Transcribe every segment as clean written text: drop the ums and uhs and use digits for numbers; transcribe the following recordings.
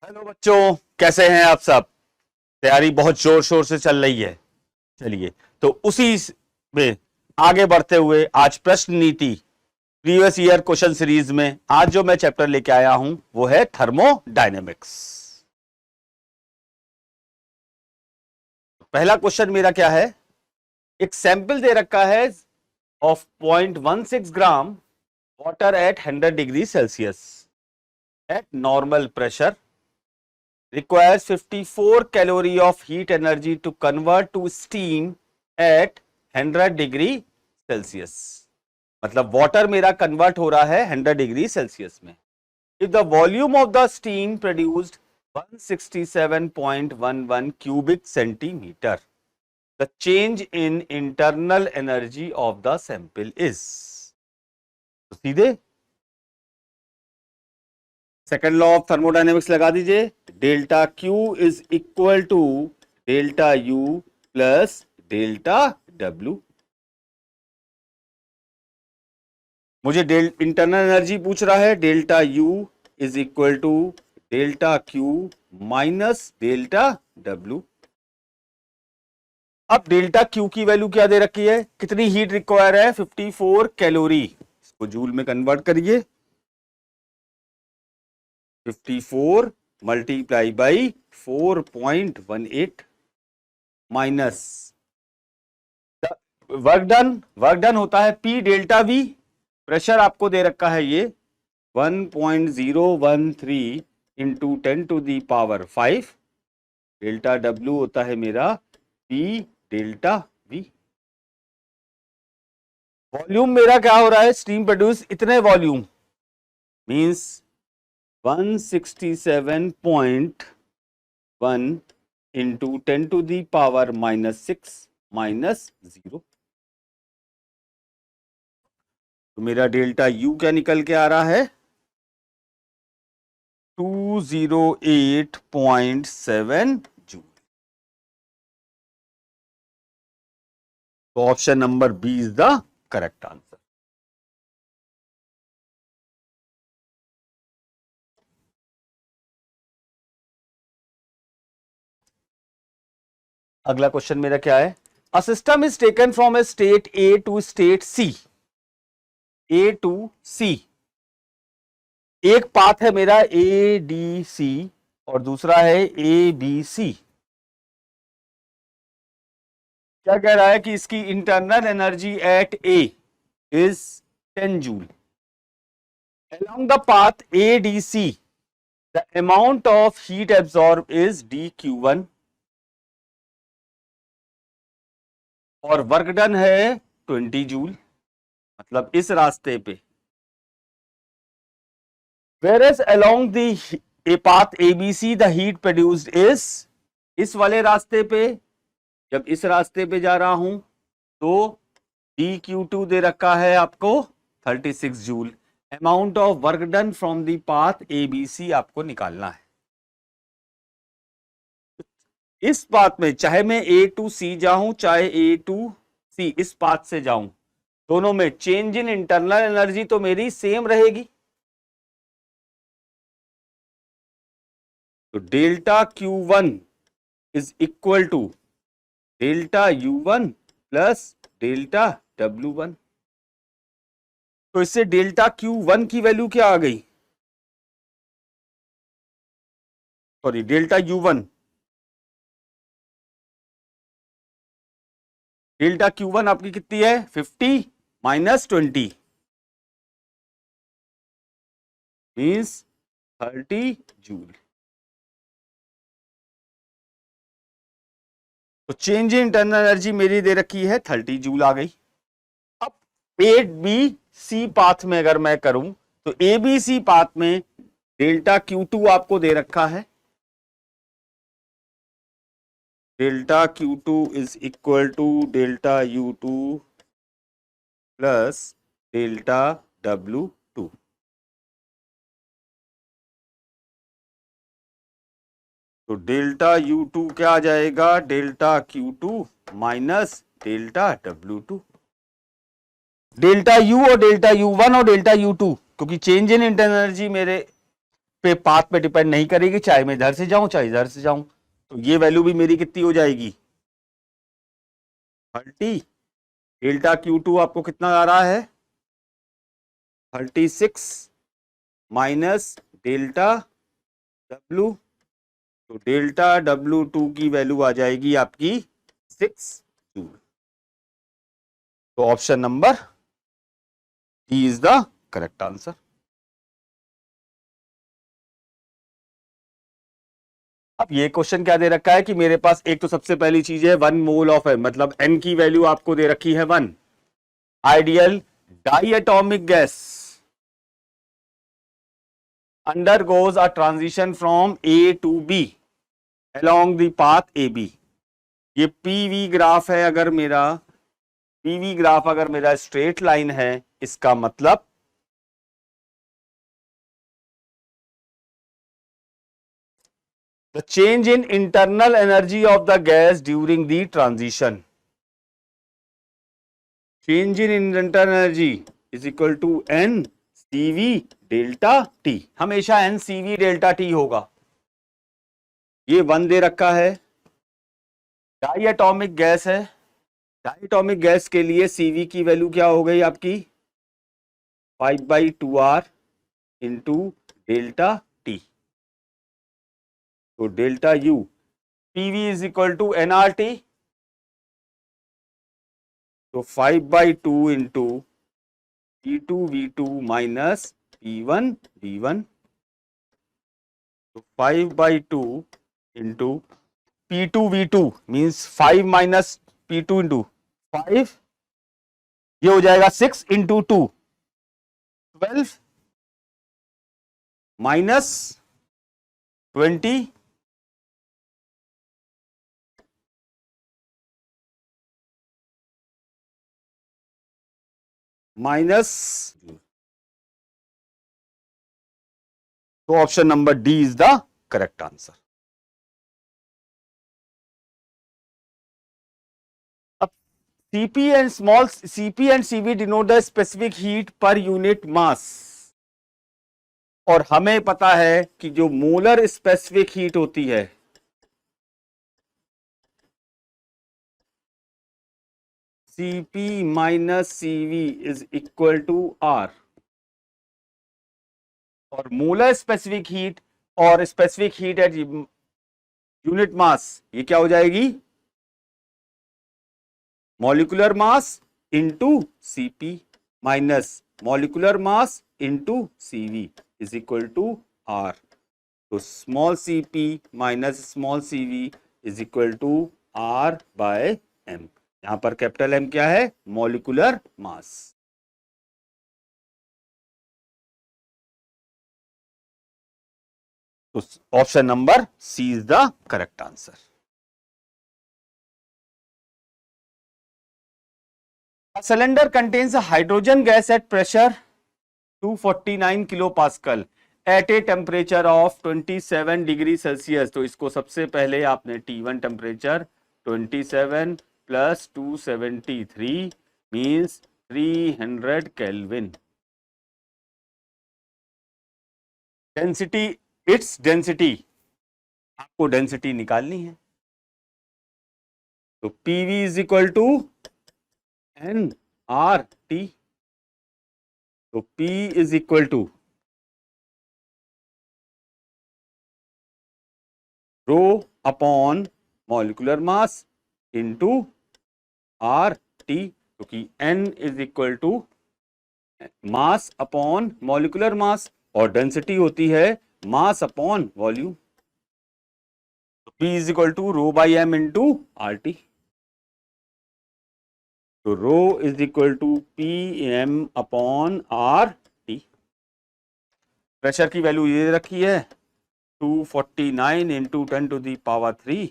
Hello बच्चों, कैसे हैं आप सब। तैयारी बहुत जोर शोर से चल रही है। चलिए, तो उसी में आगे बढ़ते हुए आज प्रश्न नीति प्रीवियस ईयर क्वेश्चन सीरीज में आज जो मैं चैप्टर लेके आया हूं वो है थर्मोडायनेमिक्स। पहला क्वेश्चन मेरा क्या है, एक सैंपल दे रखा है of 0.16 gram water at 100 degree Celsius at normal pressure requires 54 calorie of heat energy to convert to steam at 100 degree Celsius. मतलब वाटर मेरा कन्वर्ट हो रहा है 100 डिग्री सेल्सियस में। If the volume of the steam produced 167.11 cubic centimetre, the change in internal energy of the sample is. सीधे second law of thermodynamics लगा दीजिए, delta Q is equal to delta U plus delta W. मुझे internal energy पूछ रहा है, delta U is equal to delta Q minus delta W. अब delta Q की value क्या दे रखी है, कितनी हीट रिक्वायर है, 54 कैलोरी। इसको जूल में कन्वर्ट करिए, 54 multiply by 4.18 minus work done होता है P डेल्टा V। प्रेशर आपको दे रखा है ये 1.013 into 10 to the power 5। Delta W होता है मेरा P डेल्टा V। वॉल्यूम मेरा क्या हो रहा है, स्टीम प्रोड्यूस इतने volume means 167.1 into 10 to the power -6 minus 0। तो मेरा डेल्टा यू क्या निकल के आ रहा है, 208.7 जूल। तो option number B is the correct answer. अगला क्वेश्चन मेरा क्या है, a system is taken from a state A to state C. A to C एक पाथ है मेरा ए डी सी और दूसरा है ए बी सी। क्या कह रहा है कि इसकी internal energy at A is 10 joule. along the path ADC the amount of heat absorbed is dq1 और वर्क डन है 20 जूल। मतलब इस रास्ते पे, whereas along the a path ABC the heat produced is, इस वाले रास्ते पे जब इस रास्ते पे जा रहा हूं तो dq2 दे रखा है आपको 36 joule. Amount of work done from the path ABC आपको निकालना है। इस पाथ में चाहे मैं A टू C जाऊं चाहे A टू C इस पाथ से जाऊं, दोनों में चेंज इन इंटरनल एनर्जी तो मेरी सेम रहेगी। तो delta Q1 is equal to delta U1 plus delta W1। तो इससे डेल्टा Q1 की वैल्यू क्या आ गई, sorry delta U1, delta Q1 आपकी कितनी है 50 माइनस 20 मीन्स 30 जूल। तो चेंज इन इंटरनल एनर्जी मेरी दे रखी है 30 जूल आ गई। अब ए बी सी पाथ में अगर मैं करूं तो ए बी सी पाथ में डेल्टा Q2 आपको दे रखा है, delta Q2 is equal to delta U2 plus delta W2। तो डेल्टा U2 क्या आ जाएगा, delta Q2 minus delta W2। Delta U और डेल्टा U1 और डेल्टा U2 क्योंकि चेंज इन इंटरनल एनर्जी मेरे पे पाथ पे डिपेंड नहीं करेगी, चाहे मैं इधर से जाऊं चाहे इधर से जाऊं। तो ये वैल्यू भी मेरी कितनी हो जाएगी 30। डेल्टा Q2 आपको कितना आ रहा है 36 माइनस डेल्टा W। तो डेल्टा W2 की वैल्यू आ जाएगी आपकी 6 जूल। तो option number D is the correct answer. अब ये क्वेश्चन क्या दे रखा है कि मेरे पास एक तो सबसे पहली चीज है 1 मोल ऑफ मतलब N की वैल्यू आपको दे रखी है 1। Ideal diatomic gas undergoes a transition from A to B along the path AB। ये PV ग्राफ है, अगर मेरा PV ग्राफ अगर मेरा स्ट्रेट लाइन है, इसका मतलब the change in internal energy of the gas during the transition, change in internal energy is equal to NCV delta T। हमेशा NCV डेल्टा T होगा। ये 1 दे रखा है, डाइएटॉमिक गैस है। डाइएटॉमिक गैस के लिए CV की वैल्यू क्या हो गई आपकी 5/2R इंटू डेल्टा T। तो delta U PV is equal to NRT। तो 5/2 इंटू P2V2 माइनस P1V1। तो 5/2 into P2V2 means 5 minus P2 into 5, ये हो जाएगा 6 इंटू 2 12 माइनस 20 माइनस। तो option number D is the correct answer. अब CP and CV denote the specific heat per unit mass. और हमें पता है कि जो मोलर स्पेसिफिक हीट होती है CP माइनस CV is equal to R। और मोलर स्पेसिफिक हीट और specific heat at unit mass, ये क्या हो जाएगी molecular mass into CP minus molecular mass into CV is equal to R। तो small CP minus small CV is equal to R/M। यहां पर capital M क्या है मॉलिक्यूलर मास। तो option number C is the correct answer. A cylinder contains a hydrogen gas at pressure 249 kilopascal at a temperature of 27 degree Celsius. तो इसको सबसे पहले आपने T1 टेम्परेचर 27 प्लस 273 means 300 kelvin. Density, it's density, आपको density निकालनी है। तो PV is equal to NRT। तो P is equal to rho upon molecular mass into RT, क्योंकि N is equal to mass upon molecular mass और density होती है मास अपॉन वॉल्यूम। तो P is equal to rho by M into RT। तो रो is equal to PM upon RT। Pressure की value ये रखी है 249 into 10⁻³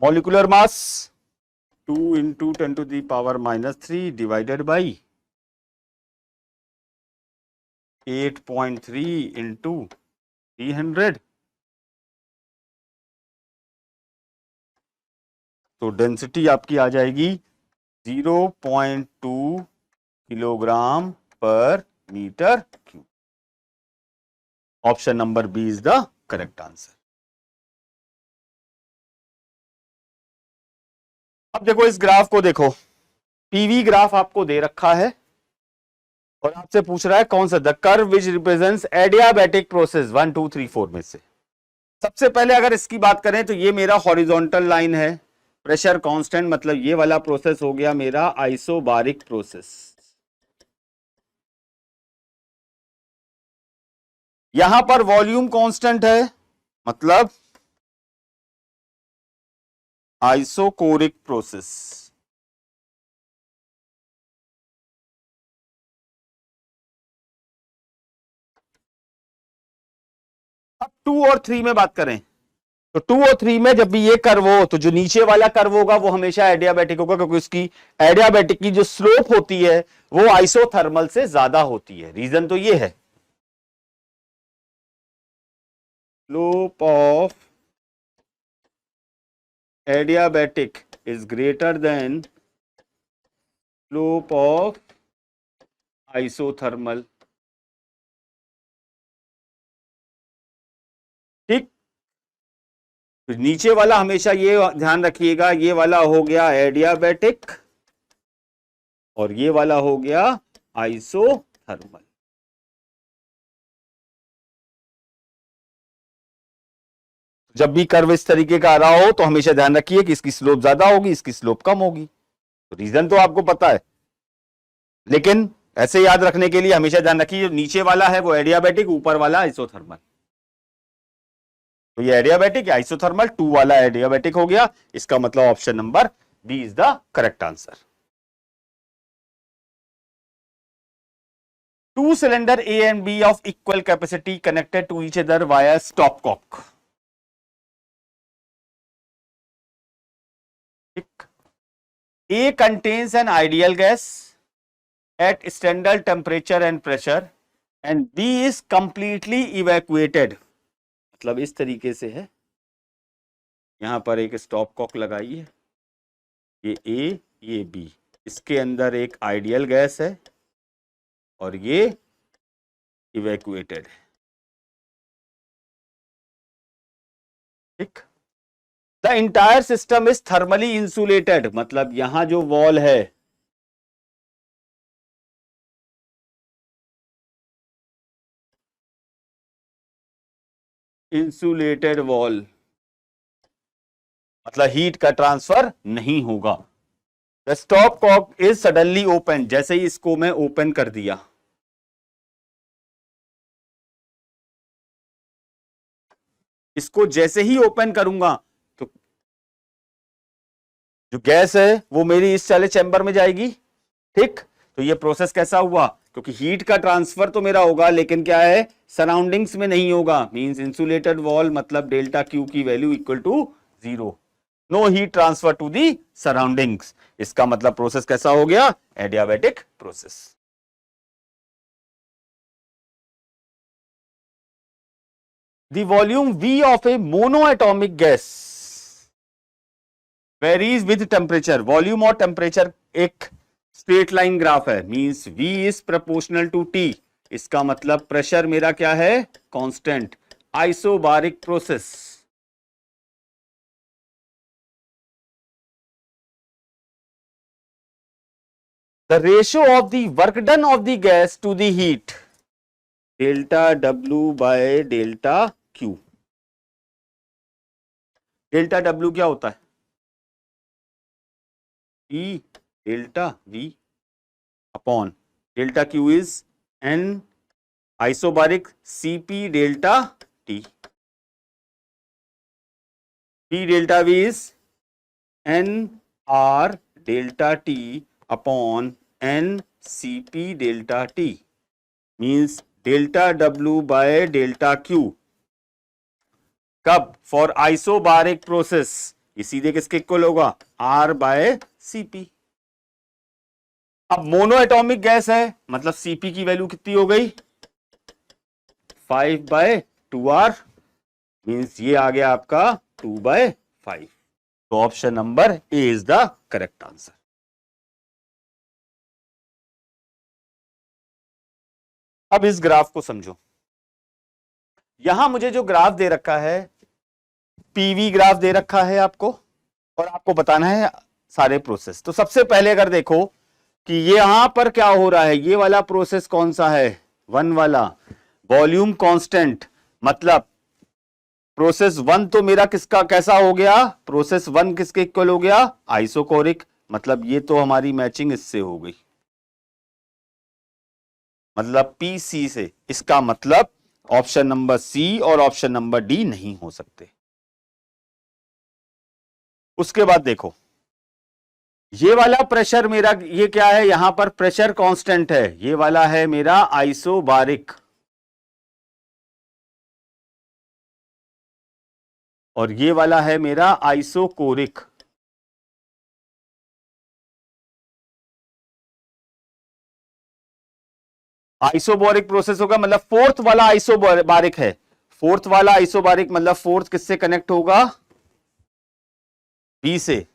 molecular mass 2 into 10⁻³ divided by 8.3 into 300। तो डेंसिटी आपकी आ जाएगी 0.2 kilogram per metre cube. Option number B is the correct answer. अब देखो इस ग्राफ को देखो, पीवी ग्राफ आपको दे रखा है और आपसे पूछ रहा है कौन सा, the curve which represents adiabatic process 1 2 3 4 में से। सबसे पहले अगर इसकी बात करें तो ये मेरा हॉरिजॉन्टल लाइन है, प्रेशर कांस्टेंट, मतलब ये वाला प्रोसेस हो गया मेरा आइसोबारिक प्रोसेस। यहां पर वॉल्यूम कांस्टेंट है, मतलब आइसोकोरिक प्रोसेस। अब 2 और 3 में बात करें तो 2 और 3 में जब भी ये कर्व हो तो जो नीचे वाला कर्व होगा वो हमेशा एडियाबैटिक होगा, क्योंकि उसकी एडियाबैटिक की जो स्लोप होती है वो आइसोथर्मल से ज्यादा होती है। रीजन तो ये है, slope of adiabatic is greater than slope of isothermal. ठीक, तो नीचे वाला हमेशा ये ध्यान रखिएगा, ये वाला हो गया एडियाबैटिक और ये वाला हो गया आइसोथर्मल। जब भी कर्व इस तरीके का आ रहा हो तो हमेशा ध्यान रखिए कि इसकी स्लोप ज्यादा होगी, इसकी स्लोप कम होगी। तो रीजन तो आपको पता है, लेकिन ऐसे याद रखने के लिए हमेशा ध्यान रखिए जो नीचे वाला है वो एडियाबैटिक, ऊपर वाला आइसोथर्मल। तो ये एडियाबैटिक या आइसोथर्मल, 2 वाला एडियाबैटिक हो गया, इसका मतलब option number B is the correct answer. 2 cylinder A and B of equal capacity connected to each other via stopcock. A contains an ideal gas at standard temperature and pressure and B is completely evacuated. मतलब इस तरीके से है, यहां पर एक stop Kock लगाइए, ये A ये B, इसके अंदर एक आइडियल गैस है और ये इवैक्यूएटेड है। ठीक, the entire system is thermally insulated, मतलब यहां जो वॉल है इंसुलेटेड वॉल, मतलब हीट का ट्रांसफर नहीं होगा। The stopcock is suddenly open, जैसे ही इसको मैं ओपन कर दिया, इसको जैसे ही ओपन करूंगा तो जो गैस है वो मेरी इस वाले चैम्बर में जाएगी। ठीक, तो ये प्रोसेस कैसा हुआ, क्योंकि हीट का ट्रांसफर तो मेरा होगा लेकिन क्या है सराउंडिंग्स में नहीं होगा। मींस इंसुलेटेड वॉल मतलब डेल्टा क्यू की value equal to 0, no heat transfer to the surroundings. इसका मतलब प्रोसेस कैसा हो गया, adiabatic process. The volume V of a monoatomic gas varies with temperature. Volume और temperature एक स्ट्रेट लाइन ग्राफ है, means V is proportional to T। इसका मतलब प्रेशर मेरा क्या है, constant, isobaric process. The ratio of the work done of the gas to the heat, delta W by delta Q। Delta W क्या होता है, E delta V upon delta Q is N isobaric CP delta T। P delta V is N R delta T upon N CP delta T, means delta W by delta Q कब, for isobaric process, ये सीधे किसके equal होगा, R bye CP। अब mono atomic gas है मतलब CP की value कितनी हो गई, 5/2R, मीन्स ये आ गया आपका 2/5। तो option number A is the correct answer. अब इस ग्राफ को समझो। यहां मुझे जो ग्राफ दे रखा है, पीवी ग्राफ दे रखा है आपको, और आपको बताना है सारे प्रोसेस। तो सबसे पहले अगर देखो कि ये यहां पर क्या हो रहा है, ये वाला प्रोसेस कौन सा है, 1 वाला, वॉल्यूम कांस्टेंट, मतलब प्रोसेस 1 तो मेरा किसका कैसा हो गया, प्रोसेस 1 किसके इक्वल हो गया, आइसोकोरिक, मतलब ये तो हमारी मैचिंग इससे हो गई, मतलब पीसी से। इसका मतलब ऑप्शन नंबर सी और ऑप्शन नंबर डी नहीं हो सकते। उसके बाद देखो ये वाला प्रेशर मेरा, ये क्या है, यहां पर प्रेशर कांस्टेंट है, ये वाला है मेरा आइसोबारिक, और ये वाला है मेरा आइसोकोरिक। आइसोबोरिक प्रोसेस होगा, मतलब फोर्थ वाला आइसोबारिक है, फोर्थ वाला आइसोबारिक, मतलब फोर्थ किससे कनेक्ट होगा, बी से,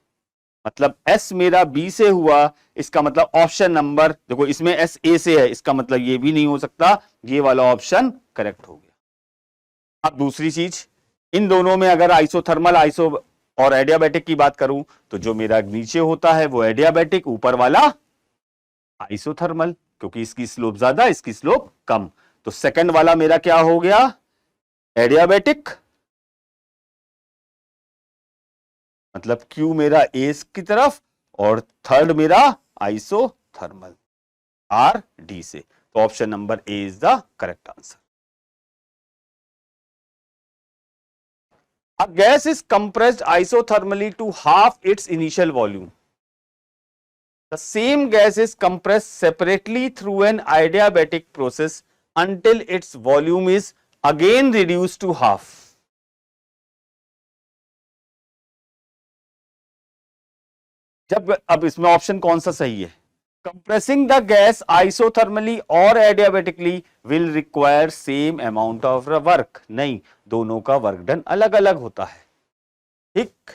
मतलब एस मेरा बी से हुआ। इसका मतलब ऑप्शन नंबर देखो, इसमें एस ए से है, इसका मतलब ये भी नहीं हो सकता, ये वाला ऑप्शन करेक्ट हो गया। अब दूसरी चीज, इन दोनों में अगर आइसोथर्मल आइसो और एडियाबैटिक की बात करूं, तो जो मेरा नीचे होता है वो एडियाबैटिक, ऊपर वाला आइसोथर्मल, क्योंकि इसकी स्लोप ज्यादा इसकी स्लोप कम। तो सेकंड वाला मेरा क्या हो गया, एडियाबैटिक, मतलब क्यू मेरा ए की तरफ, और थर्ड मेरा आइसोथर्मल, आर डी से। तो option number A is the correct answer. A gas is compressed isothermally to half its initial volume. The same gas is compressed separately through an adiabatic process until its volume is again reduced to half. जब अब इसमें option कौन सा सही है, compressing the gas isothermally or adiabatically will require same amount of work. नहीं, दोनों का वर्क डन अलग अलग होता है, ठीक,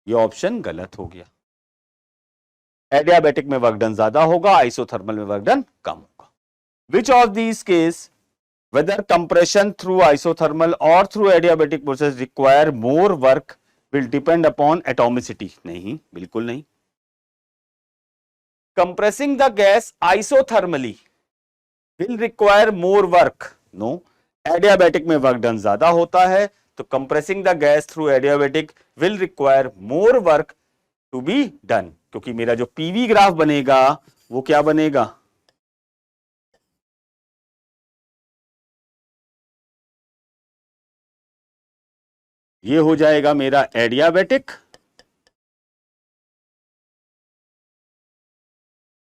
ये ऑप्शन गलत हो गया। एडियाबैटिक में वर्क डन ज्यादा होगा, आइसोथर्मल में वर्क डन कम होगा। Which of these case whether compression through isothermal or through adiabatic process require more work will depend upon atomicity. नहीं, बिल्कुल नहीं। Compressing the gas isothermally will require more work. No. Adiabatic में work done ज्यादा होता है, तो compressing the gas through adiabatic will require more work to be done, क्योंकि मेरा जो पीवी ग्राफ बनेगा वो क्या बनेगा, ये हो जाएगा मेरा एडियाबैटिक।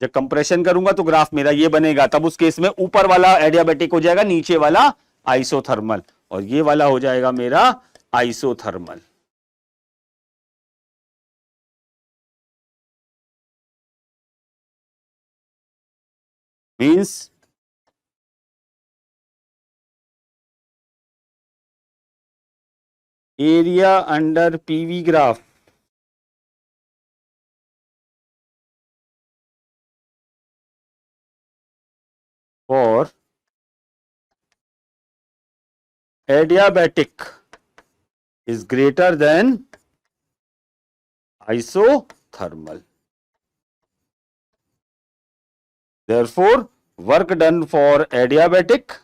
जब कंप्रेशन करूंगा तो ग्राफ मेरा ये बनेगा, तब उस केस में ऊपर वाला एडियाबैटिक हो जाएगा, नीचे वाला आइसोथर्मल, और ये वाला हो जाएगा मेरा isothermal. Means area under PV graph for adiabatic is greater than isothermal. Therefore, work done for adiabatic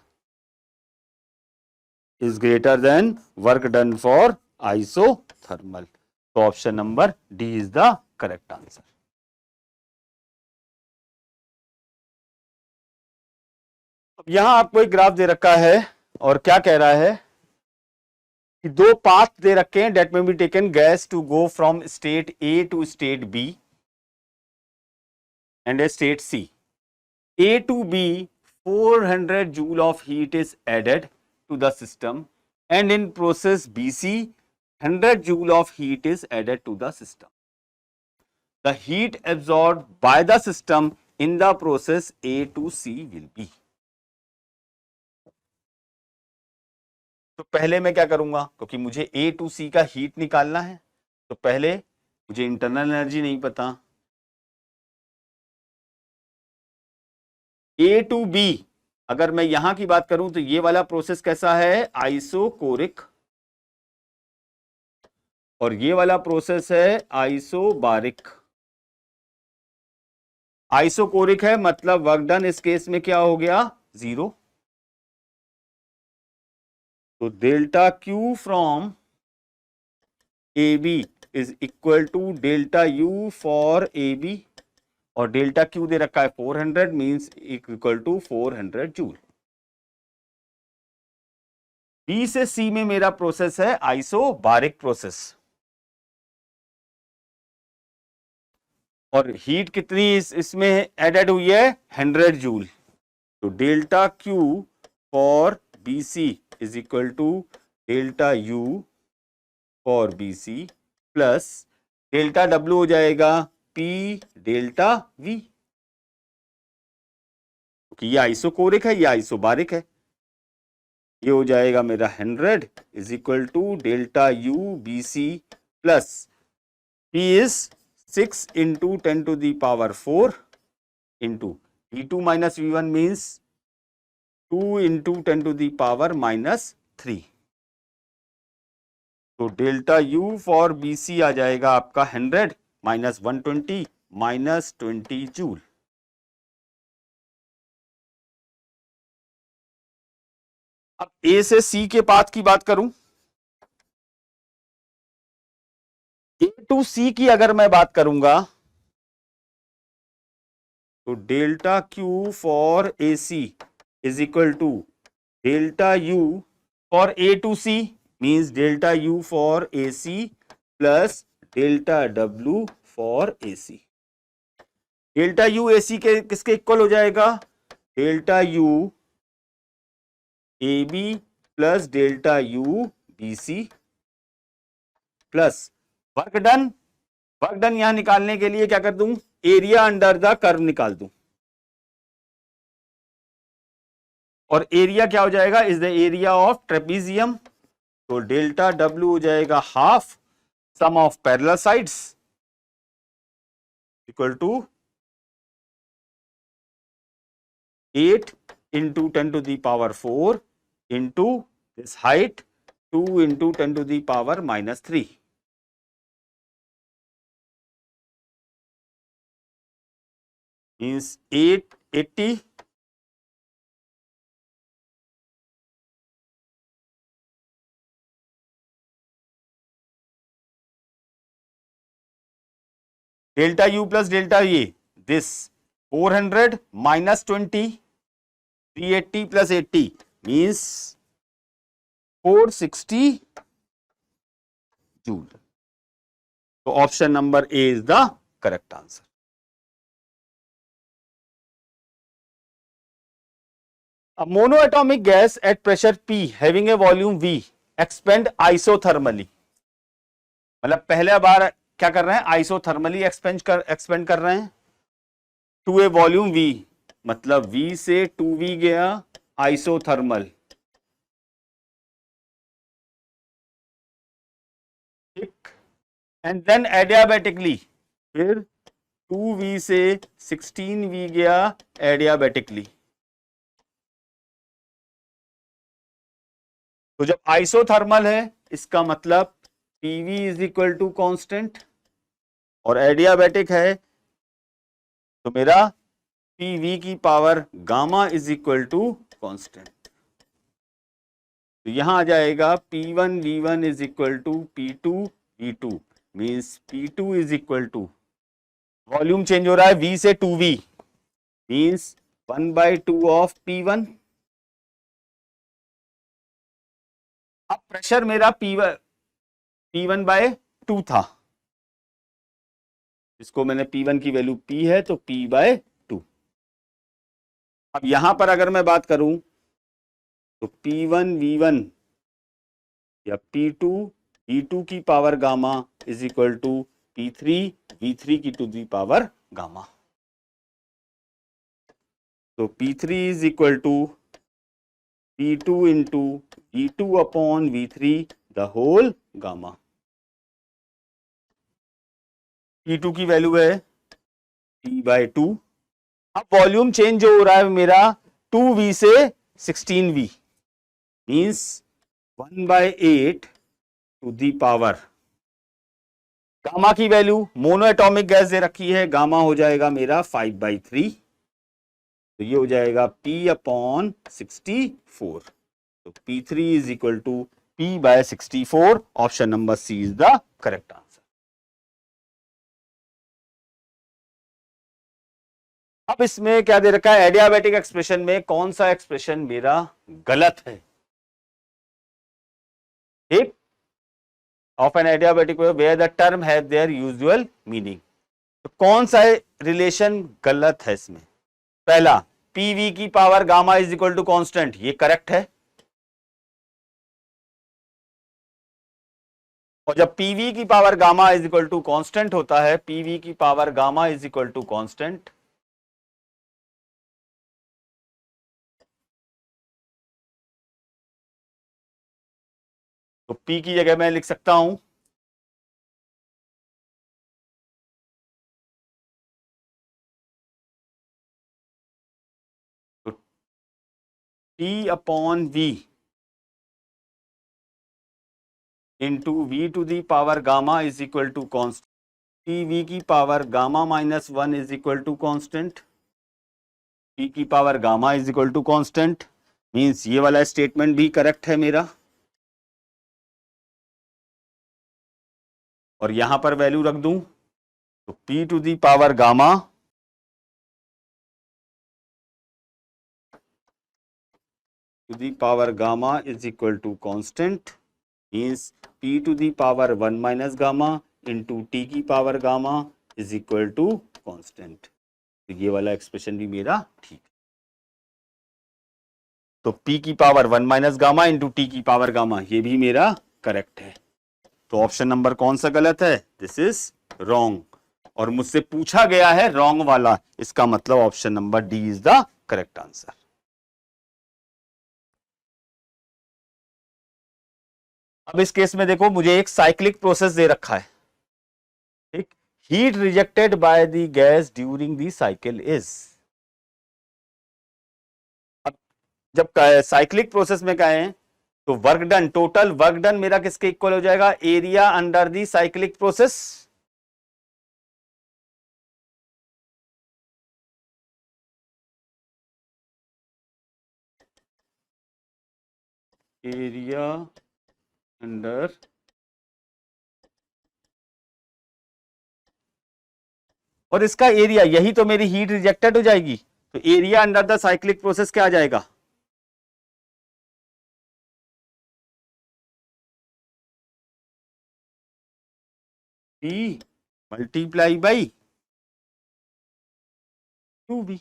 is greater than work done for isothermal. So, option number D is the correct answer. यहां आपको एक graph दे रखा है, और क्या कह रहा है कि दो पाथ दे रखे हैं, that may be taken gas to go from state A to state B and A state C. A to B 400 joule of heat is added to the system, and in process BC 100 joule of heat is added to the system. The heat absorbed by the system in the process A to C will be. तो पहले मैं क्या करूंगा, क्योंकि मुझे ए to सी का heat निकालना है, तो पहले मुझे इंटरनल एनर्जी नहीं पता, ए टू बी अगर मैं यहां की बात करूं तो ये वाला प्रोसेस कैसा है, आइसोकोरिक, और ये वाला प्रोसेस है आइसोबारिक। आइसोकोरिक है मतलब वर्क डन इस केस में क्या हो गया, 0। तो delta Q from A B is equal to delta U for A B, और डेल्टा क्यू दे रखा है 400, means equal to 400 joule. B से सी में मेरा प्रोसेस है आइसोबारिक प्रोसेस, और हीट कितनी इसमें एडेड हुई है, 100 जूल। तो delta Q for B C is equal to delta U for B C plus delta W हो जाएगा पी डेल्टा वी, क्योंकि ये आइसोकोरिक है, ये आइसोबारिक है। ये हो जाएगा मेरा 100 is equal to delta U B C plus P is 6 into 10 to the power 4 into V2 minus V1 means 2 into 10 to the power minus 3। तो डेल्टा U फॉर BC आ जाएगा आपका 100 माइनस 120 माइनस 20 जूल। अब A से C के path की बात करूं, A टू C की अगर मैं बात करूंगा तो delta Q for AC is equal to delta U for A to C means delta U for AC plus delta W for AC। Delta U AC के किसके इक्वल हो जाएगा, delta U AB plus delta U BC plus work done. Work done यहां निकालने के लिए क्या कर दूं, एरिया अंडर द कर्व निकाल दूं, और एरिया क्या हो जाएगा, is the area of trapezium. तो डेल्टा W हो जाएगा half sum of parallel sides equal to 8 into 10 to the power 4 into this height 2 into 10 to the power minus 3। Means 880 delta U plus delta ये this 400 minus 20 380 plus 80 means 460 joule. तो option number A is the correct answer. A monoatomic gas at pressure P having a volume V expand isothermally, मतलब पहले बार क्या कर रहे हैं, isothermally expand कर रहे हैं टू ए वॉल्यूम V, मतलब V से 2V गया आइसोथर्मल, ठीक, एंड देन एडियाबेटिकली फिर 2V से 16V गया एडियाबेटिकली। तो जब आइसोथर्मल है इसका मतलब PV is equal to constant, और एडियाबेटिक है तो मेरा PV की power gamma is equal to constant. तो यहां आ जाएगा P1 V1 is equal to P2 V2 means P2 is equal to, volume change हो रहा है V से 2V मीन्स 1/2 ऑफ P1। अब प्रेशर मेरा P1/2 था, इसको मैंने P1 की वैल्यू P है तो P/2। अब यहां पर अगर मैं बात करूं तो P1 V1 या P2 V2 की power gamma is equal to P3 V3 की टू दी पावर गामा। तो P3 is equal to P2 into V2 upon V3 the whole gamma. P2 की वैल्यू है P/2। अब वॉल्यूम चेंज जो हो रहा है मेरा 2v से 16v means 1/8 to the power, gamma की वैल्यू मोनो एटॉमिक गैस दे रखी है, गामा हो जाएगा मेरा 5/3, तो ये हो जाएगा P/64, तो P3 is equal to P/64। Option number C is the correct answer. अब इसमें क्या दे रखा है, एडियाबैटिक एक्सप्रेशन में कौन सा एक्सप्रेशन मेरा गलत है, ठीक, of an adiabatic where the term have their usual meaning, तो कौन सा रिलेशन गलत है इसमें, पहला पीवी की power gamma is equal to constant, ये करेक्ट है, और जब पीवी की power gamma is equal to constant होता है, पीवी की power gamma is equal to constant, तो P की जगह मैं लिख सकता हूं तो T/V into V to the power gamma is equal to constant, Pv की power gamma -1 is equal to constant, P की power gamma is equal to constant, means ये वाला स्टेटमेंट भी करेक्ट है मेरा, और यहां पर वैल्यू रख दूं तो P to the power gamma is equal to constant, means P to the power 1 minus gamma into T की power gamma is equal to constant, तो ये वाला एक्सप्रेशन भी मेरा ठीक है, तो P की power 1 minus gamma into T की पावर गामा ये भी मेरा करेक्ट है, तो ऑप्शन नंबर कौन सा गलत है, दिस इज रॉन्ग, और मुझसे पूछा गया है रॉन्ग वाला, इसका मतलब option number D is the correct answer. अब इस केस में देखो, मुझे एक साइक्लिक प्रोसेस दे रखा है, ठीक, heat rejected by the gas during the cycle is, अब जब साइक्लिक प्रोसेस में कहें तो work done, total work done मेरा किसके इक्वल हो जाएगा, area under the cyclic process, area under और इसका एरिया, यही तो मेरी हीट रिजेक्टेड हो जाएगी, तो area under the cyclic process क्या आ जाएगा, P multiply by 2B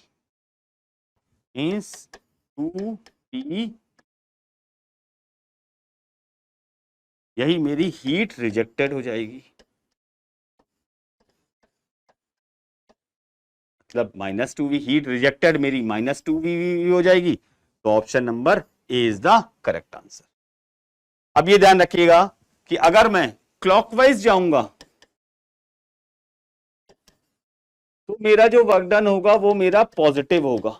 means 2P, यही मेरी हीट रिजेक्टेड हो जाएगी, मतलब -2V हीट रिजेक्टेड मेरी -2V हो जाएगी, तो option number A is the correct answer. अब ये ध्यान रखिएगा कि अगर मैं क्लॉकवाइज जाऊंगा तो मेरा जो वर्क डन होगा वो मेरा पॉजिटिव होगा,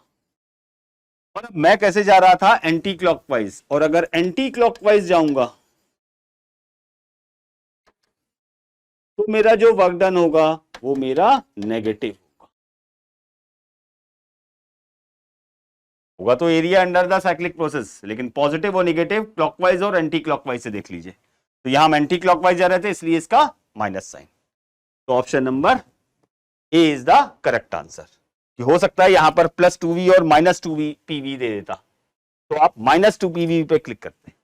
और मैं कैसे जा रहा था, एंटी क्लॉकवाइज, और अगर एंटी क्लॉकवाइज जाऊंगा तो मेरा जो वर्क डन होगा वो मेरा नेगेटिव होगा, तो area under the cyclic process, लेकिन पॉजिटिव और नेगेटिव क्लॉकवाइज और एंटी क्लॉकवाइज से देख लीजिए, तो यहां हम एंटी क्लॉकवाइज जा रहे थे इसलिए इसका माइनस साइन, तो option number A is the correct answer, कि हो सकता है यहां पर +2V और -2V PV दे देता, तो आप -2 PV पे क्लिक करते हैं।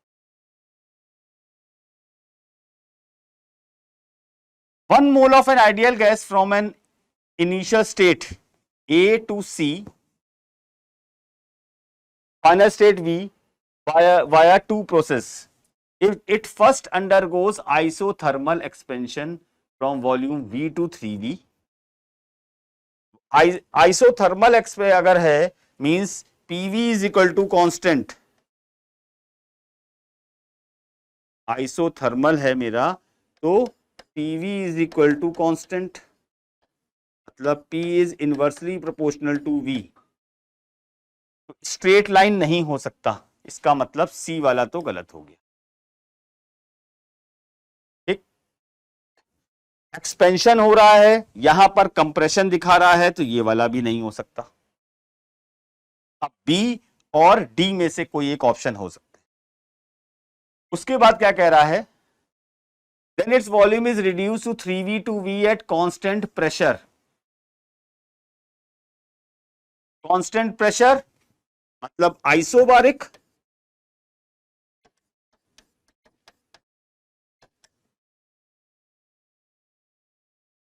1 mole of an ideal gas from an initial state A to C, final state V, via two process, if it first undergoes isothermal expansion from volume V to 3V, isothermal अगर है means PV is equal to constant, isothermal है मेरा तो PV is equal to constant, मतलब P is inversely proportional to V, तो straight line नहीं हो सकता, इसका मतलब सी वाला तो गलत हो गया। ठीक, एक्सपेंशन हो रहा है, यहां पर कंप्रेशन दिखा रहा है, तो ये वाला भी नहीं हो सकता। अब बी और डी में से कोई एक ऑप्शन हो सकता है। उसके बाद क्या कह रहा है, then its volume is reduce to 3v2v at constant pressure. Constant pressure मतलब आइसोबारिक,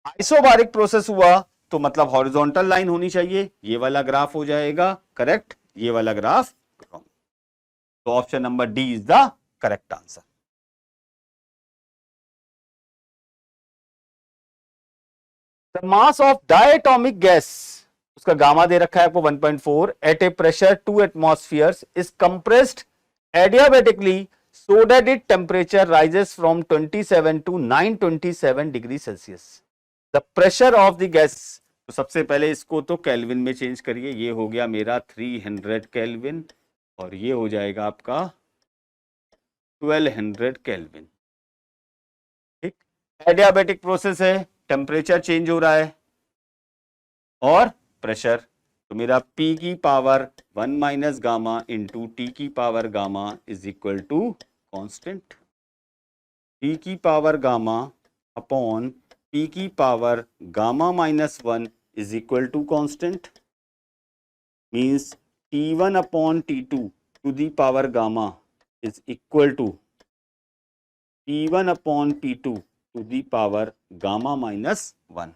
आइसोबारिक प्रोसेस हुआ तो मतलब हॉरिजॉन्टल लाइन होनी चाहिए, ये वाला ग्राफ हो जाएगा करेक्ट, ये वाला ग्राफ रॉन्ग। तो option number D is the correct answer. The mass of diatomic gas, उसका गामा दे रखा है आपको 1.4 at a pressure 2 atmospheres is compressed adiabatically so that its temperature rises from 27 to 927 degree Celsius. The pressure of the gas, तो सबसे पहले इसको तो केल्विन में चेंज करिए, ये हो गया मेरा 300 केल्विन और ये हो जाएगा आपका 1200 केल्विन। ठीक, एडियाबेटिक प्रोसेस है, टेम्परेचर चेंज हो रहा है और प्रेशर, तो मेरा P की power 1 minus gamma into T की power gamma is equal to constant. P की पावर गामा अपॉन P की power gamma minus 1 is equal to constant, means T1 upon T2 to the power gamma is equal to P1 upon P2 to the power gamma minus 1।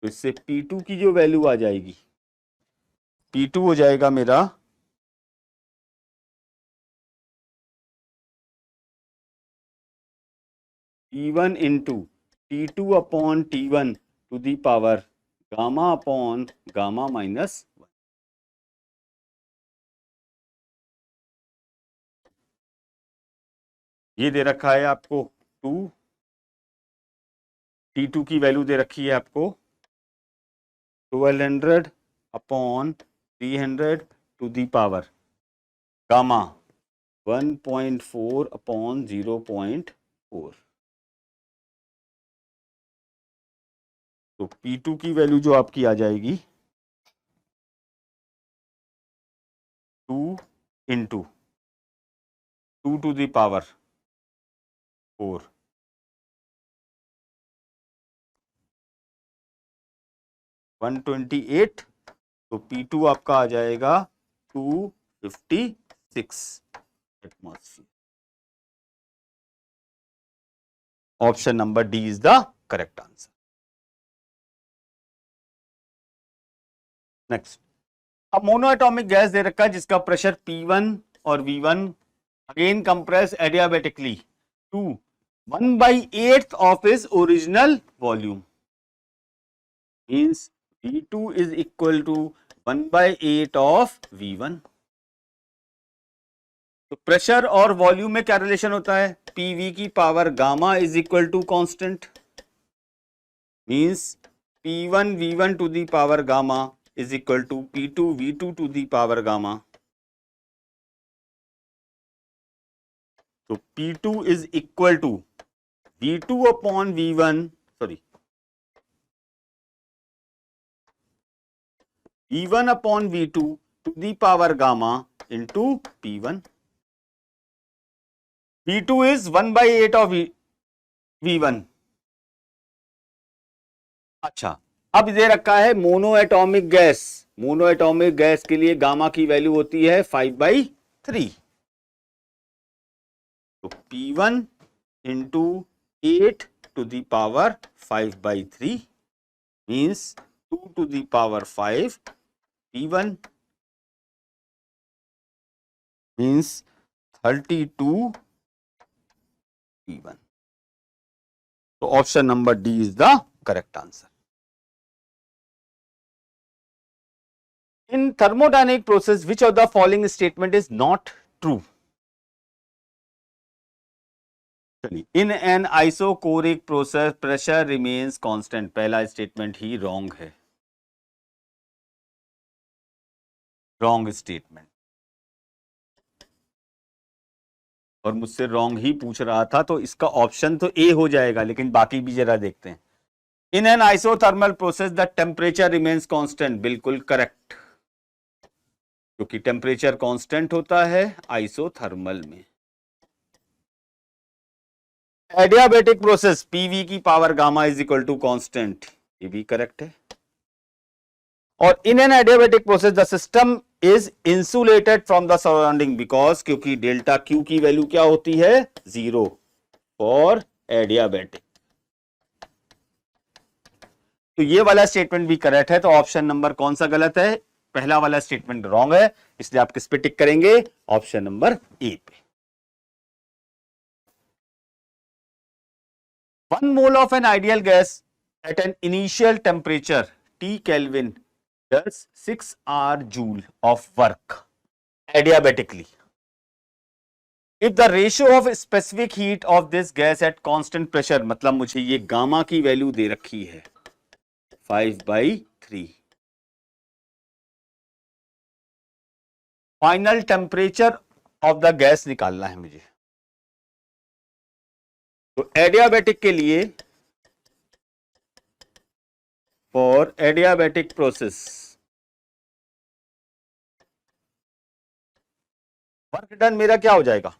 तो इससे P2 की जो value आ जाएगी, P2 हो जाएगा मेरा T1 into T2 upon T1 to the power gamma upon gamma minus 1। ये दे रखा है आपको 2, T2 की वैल्यू दे रखी है आपको 1200 upon 300 to the power gamma 1.4 upon 0.4। तो P2 की वैल्यू जो आपकी आ जाएगी 2 इंटू 2 टू दी पावर 4 128, तो P2 आपका आ जाएगा 256 atmosphere. Option number D is the correct answer. Next, अब मोनोएटॉमिक गैस दे रखा है जिसका प्रेशर P1 और V1 again compress adiabatically to 1/8 of is original volume, means V2 is equal to 1/8 of V1। तो प्रेशर और वॉल्यूम में क्या रिलेशन होता है, PV की power gamma is equal to constant, means P1 V1 to the power gamma is equal to P2 V2 to the power gamma. तो P2 is equal to V2 upon V1, sorry V1 upon V2 to the power gamma into P1। V2 is 1/8 of V1। अच्छा, अब दे रखा है monoatomic gas, monoatomic gas के लिए gamma की value होती है 5/3। तो P1 into 8 to the power 5/3 means 2 to the power 5 P1 means 32 P1। तो option number D is the correct answer. In thermodynamic process, which of the following statement is not true? In an isochoric process, pressure remains constant. पहला statement ही wrong है। Wrong statement, और मुझसे wrong ही पूछ रहा था, तो इसका ऑप्शन तो ए हो जाएगा, लेकिन बाकी भी जरा देखते हैं। In an isothermal process the temperature remains constant, बिल्कुल करेक्ट, क्योंकि टेम्परेचर कांस्टेंट होता है आइसोथर्मल में। एडियाबेटिक प्रोसेस पीवी की power gamma is equal to constant, ये भी करेक्ट है। और in an adiabatic process the system is insulated from the surrounding, because क्योंकि डेल्टा क्यू की वैल्यू क्या होती है, 0 फॉर एडियाबेटिक। तो ये वाला स्टेटमेंट भी करेक्ट है, तो ऑप्शन नंबर कौन सा गलत है, पहला वाला स्टेटमेंट रॉन्ग है, इसलिए आप किस पे टिक करेंगे, ऑप्शन नंबर ए पे। 1 mole of an ideal gas at an initial temperature T Kelvin does 6 joule of work adiabatically. If the ratio of specific heat of this gas at constant pressure, मतलब मुझे ये गामा की value दे रखी है 5/3, final temperature of the gas निकालना है मुझे। तो एडियाबेटिक के लिए, for adiabatic process work done मेरा क्या हो जाएगा,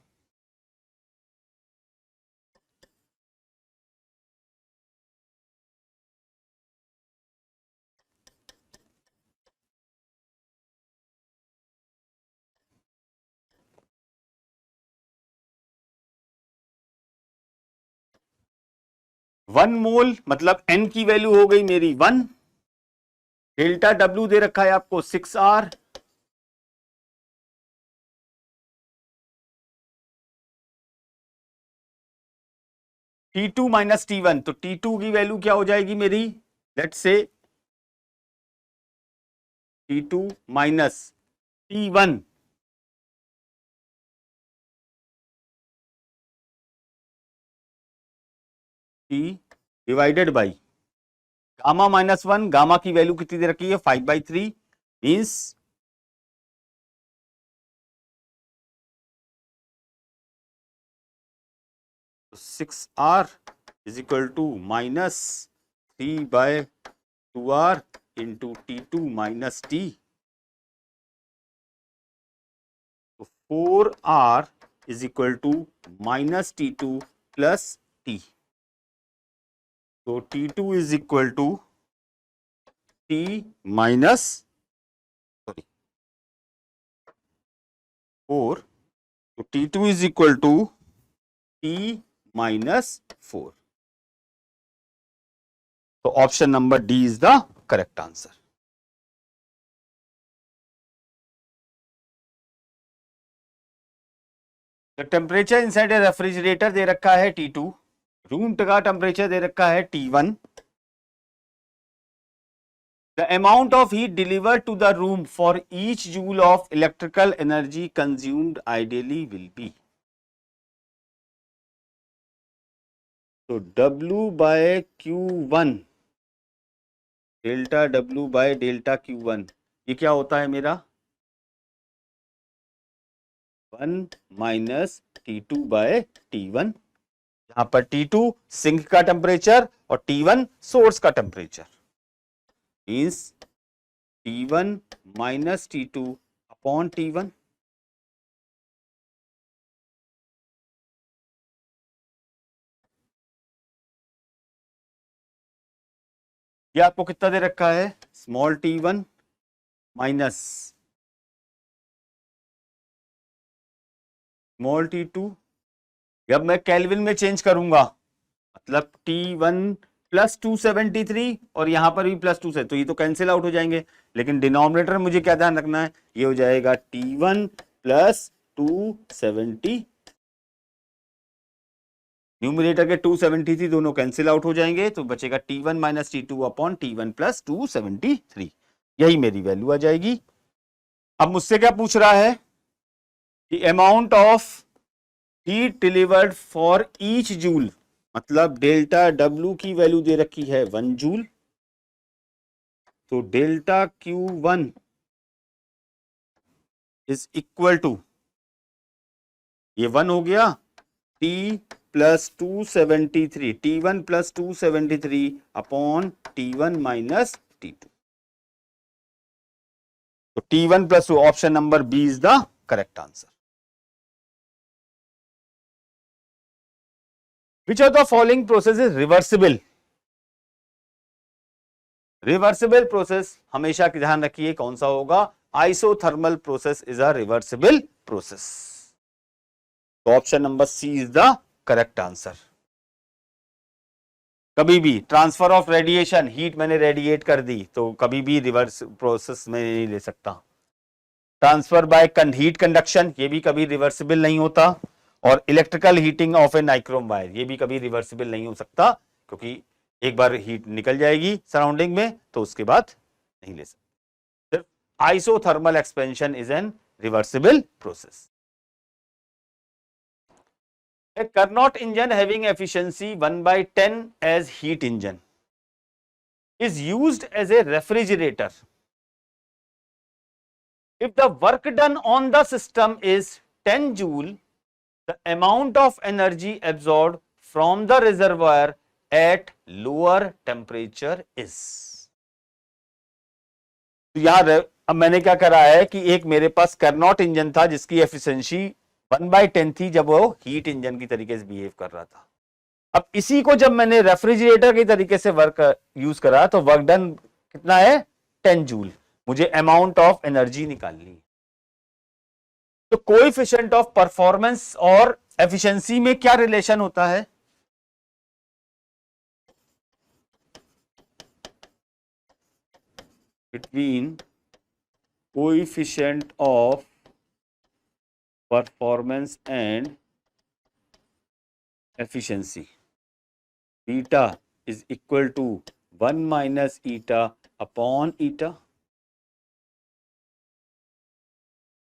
वन मोल मतलब एन की वैल्यू हो गई मेरी 1, डेल्टा डब्ल्यू दे रखा है आपको 6R, T2 माइनस T1, तो T2 की वैल्यू क्या हो जाएगी मेरी, let's say T2 minus T1, T divided by gamma minus 1, gamma की वैल्यू कितनी दे रखी है 5/3, means 6R is equal to minus 3/2R into T2 minus T, तो 4R is equal to minus T2 plus T, तो T2 is equal to T minus 4, तो T2 is equal to T minus 4, तो option number D is the correct answer. Temperature inside a refrigerator दे रखा है T2, room का temperature दे रखा है T1, the amount of heat delivered to the room for each joule of electrical energy consumed ideally will be, तो W/Q1 delta W/डेल्टा Q1, ये क्या होता है मेरा 1 माइनस T2/T1, यहां पर T2 सिंक का टेम्परेचर और T1 सोर्स का temperature, means T1 minus T2 upon T1, ये आपको कितना दे रखा है, small T1 minus small T2, जब मैं केल्विन में चेंज करूंगा मतलब T1 प्लस 273 और यहां पर भी प्लस 2 से, तो ये तो कैंसिल आउट हो जाएंगे, लेकिन डिनोमिनेटर मुझे क्या ध्यान रखना है, ये हो जाएगा T1 प्लस 270, न्यूमरेटर के 273 दोनों कैंसिल आउट हो जाएंगे, तो बचेगा T1 minus T2 upon T1 plus 273, यही मेरी वैल्यू आ जाएगी। अब मुझसे क्या पूछ रहा है कि amount of heat delivered for each joule, मतलब डेल्टा डब्ल्यू की वैल्यू दे रखी है 1 जूल, तो delta Q1 is equal to, ये 1 हो गया, T plus 273, T1 plus 273 upon T1 minus T2। तो T1 plus 2, option number B is the correct answer. Which of the following process is reversible? Reversible process हमेशा ध्यान रखिए कौन सा होगा, isothermal process is a reversible process. तो option number C is the correct answer. कभी भी transfer of radiation, heat मैंने रेडिएट कर दी तो कभी भी रिवर्स प्रोसेस में नहीं ले सकता। ट्रांसफर बाय हीट कंडक्शन, ये भी कभी रिवर्सिबल नहीं होता। और electrical heating of A nichrome wire, ये भी कभी रिवर्सिबल नहीं हो सकता, क्योंकि एक बार हीट निकल जाएगी सराउंडिंग में तो उसके बाद नहीं ले सकते। सिर्फ isothermal expansion is an reversible process. A Carnot engine having efficiency 1/10 as heat engine is used as a refrigerator. If the work done on the system is 10 joule, the amount of energy absorbed from the reservoir at lower temperature is. तो यहां अब मैंने क्या करा है कि एक मेरे पास कार्नोट इंजन था जिसकी एफिशिएंसी 1/10 थी जब वो हीट इंजन की तरीके से बिहेव कर रहा था। अब इसी को जब मैंने रेफ्रिजरेटर की तरीके से वर्क यूज करा तो वर्क डन कितना है, 10 जूल। मुझे अमाउंट ऑफ एनर्जी निकालनी है। तो कोएफिशिएंट ऑफ परफॉर्मेंस और एफिशिएंसी में क्या रिलेशन होता है? Between coefficient of performance and efficiency, beta is equal to 1 minus eta upon eta।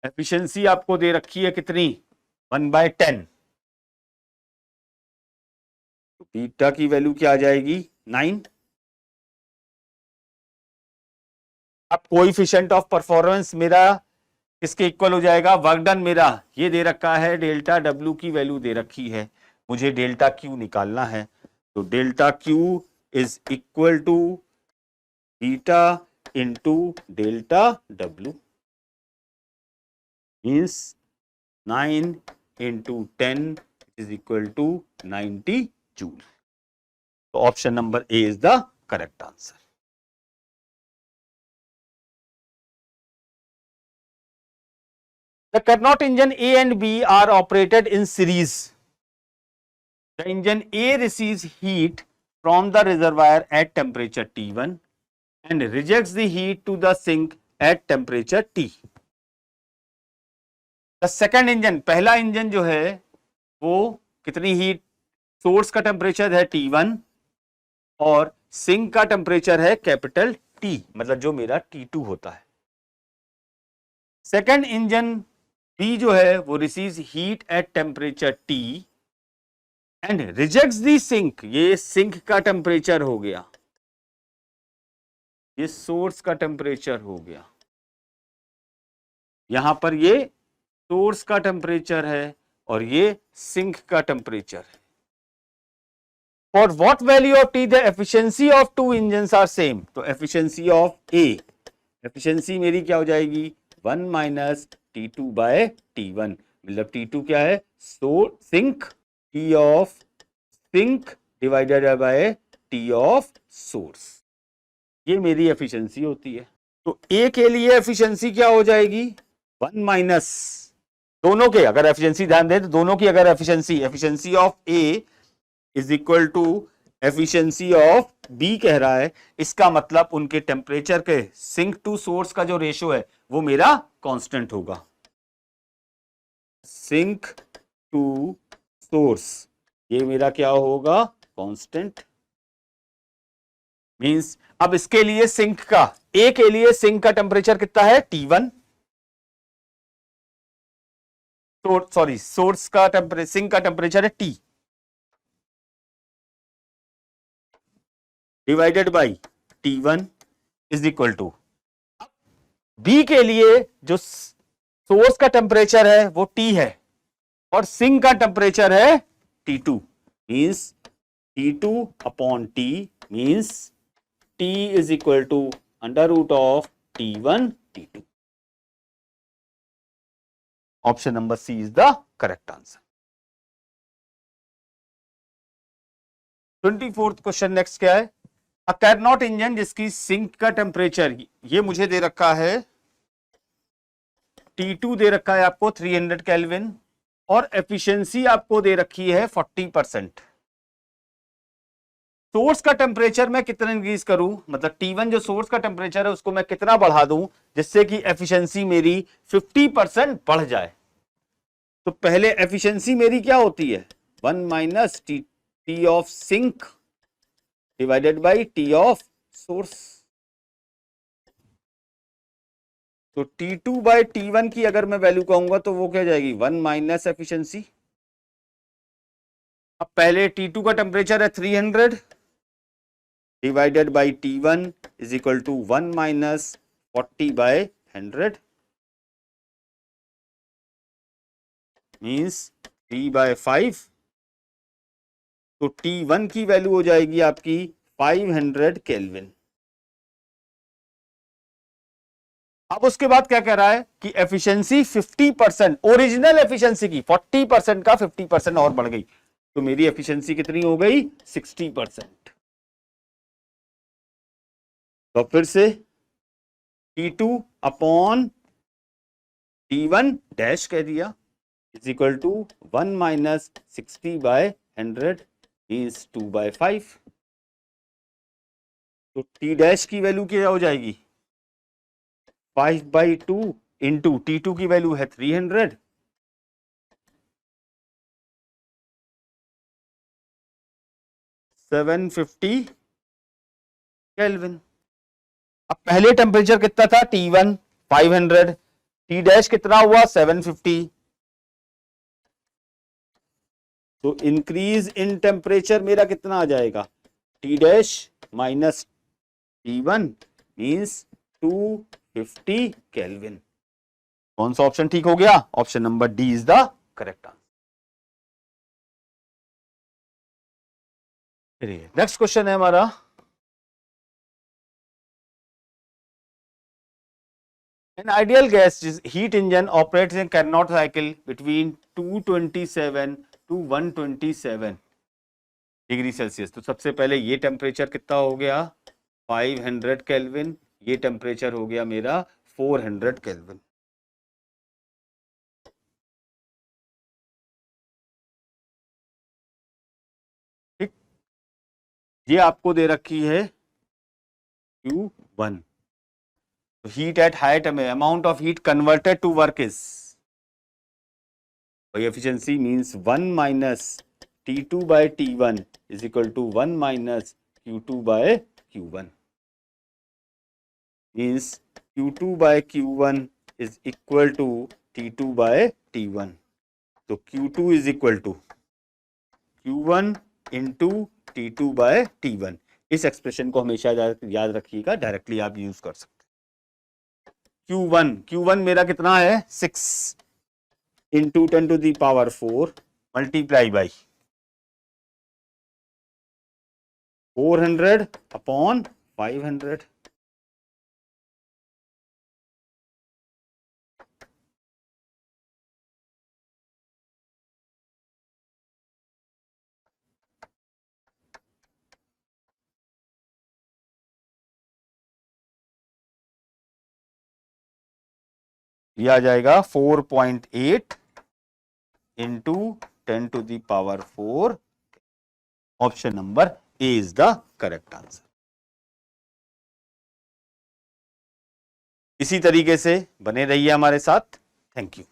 Efficiency आपको दे रखी है कितनी, 1/10। तो बीटा की वैल्यू क्या आ जाएगी, 9। अब कोएफिशिएंट ऑफ परफॉर्मेंस मेरा किसके इक्वल हो जाएगा, वर्क डन मेरा ये दे रखा है, डेल्टा डब्ल्यू की वैल्यू दे रखी है, मुझे डेल्टा क्यू निकालना है। तो delta Q is equal to beta into delta W, means 9 into 10 is equal to 90 joule. तो option number A is the correct answer. The Carnot engine A and B are operated in series. The engine A receives heat from the reservoir at temperature T1 and rejects the heat to the sink at temperature T. The second engine, पहला engine जो है वो कितनी heat, source का temperature है T1 और sink का temperature है कैपिटल T, मतलब जो मेरा T2 होता है। सेकेंड इंजन B जो है वो receives heat at temperature T and rejects the sink, ये सिंक का टेम्परेचर हो गया, ये सोर्स का टेम्परेचर हो गया, यहां पर ये सोर्स का टेम्परेचर है और ये सिंक का टेम्परेचर है। For what value of T the efficiency of two engines are same. तो एफिशिएंसी ऑफ ए, एफिशिएंसी मेरी क्या हो जाएगी, 1 माइनस T2 बाय T1, मतलब T2 क्या है, sink, T of sink divided by T of source, ये मेरी एफिशिएंसी होती है। तो ए के लिए एफिशिएंसी क्या हो जाएगी, 1 माइनस, दोनों के अगर एफिशिएंसी ध्यान दें तो दोनों की अगर efficiency of A is equal to efficiency of B कह रहा है, इसका मतलब उनके टेम्परेचर के सिंक टू सोर्स का जो रेशियो है वो मेरा कांस्टेंट होगा। सिंक टू सोर्स ये मेरा क्या होगा, कांस्टेंट। मींस अब इसके लिए सिंक का, ए के लिए सिंक का टेम्परेचर कितना है, T1, सॉरी सोर्स का टेम्परेचर, सिंक का टेम्परेचर है T divided by T1 is equal to, B के लिए जो सोर्स का टेम्परेचर है वो T है और सिंक का टेम्परेचर है T2, means T2 upon T means T is equal to under root of T1 T2. Option number C is the correct answer. 24th question next क्या है? अ कैरनॉट इंजन जिसकी sink का temperature ये मुझे दे रखा है T2 दे रखा है आपको 300 केल्विन और एफिशिएंसी आपको दे रखी है 40%. सोर्स का टेम्परेचर मैं कितना इंक्रीज करूं, मतलब T1 जो सोर्स का टेम्परेचर है उसको मैं कितना बढ़ा दूं जिससे कि एफिशिएंसी मेरी 50% बढ़ जाए. तो पहले एफिशिएंसी मेरी क्या होती है 1 minus T of sink divided by T of source. तो T2 बाई T1 की अगर मैं वैल्यू कहूंगा तो वो क्या जाएगी 1 माइनस एफिशिएंसी. अब पहले T2 का टेम्परेचर है 300 divided by T1 is equal to 1 minus 40 by 100 means 3 by 5. तो T1 की वैल्यू हो जाएगी आपकी 500 केल्विन. अब उसके बाद क्या कह रहा है कि एफिशिएंसी 50%, ओरिजिनल एफिशिएंसी की 40% का 50% और बढ़ गई. तो मेरी एफिशिएंसी कितनी हो गई 60%. तो फिर से T2 अपॉन T1 डैश कह दिया is equal to 1 minus 60 by 100 means 2 by 5. तो T डैश की वैल्यू क्या हो जाएगी 5 बाई 2 इंटू T2 की वैल्यू है 300 750 केल्विन. अब पहले टेम्परेचर कितना था T1 500, T डैश कितना हुआ 750. तो इंक्रीज इन टेम्परेचर मेरा कितना आ जाएगा T dash minus T1 means 250 kelvin. कौन सा ऑप्शन ठीक हो गया? Option number D is the correct answer. Next question है हमारा an ideal gas heat engine operates in Carnot cycle between 227 to 127 degree Celsius. तो सबसे पहले ये टेम्परेचर कितना हो गया 500 केल्विन, ये टेम्परेचर हो गया मेरा 400 केल्विन. ठीक, ये आपको दे रखी है Q1. heat at high amount of heat converted to work is by efficiency means 1 minus T2 by T1 is equal to 1 minus Q2 by Q1 means Q2 by Q1 is equal to T2 by T1. तो Q2 is equal to Q1 into T2 by T1. इस expression को हमेशा याद रखिएगा, directly आप use कर सकते. Q1 मेरा कितना है 6 into 10 to the power 4 multiply by 400 upon 500. ये आ जाएगा 4.8 into 10 to the power 4. Option number A is the correct answer. इसी तरीके से बने रहिए हमारे साथ. Thank you.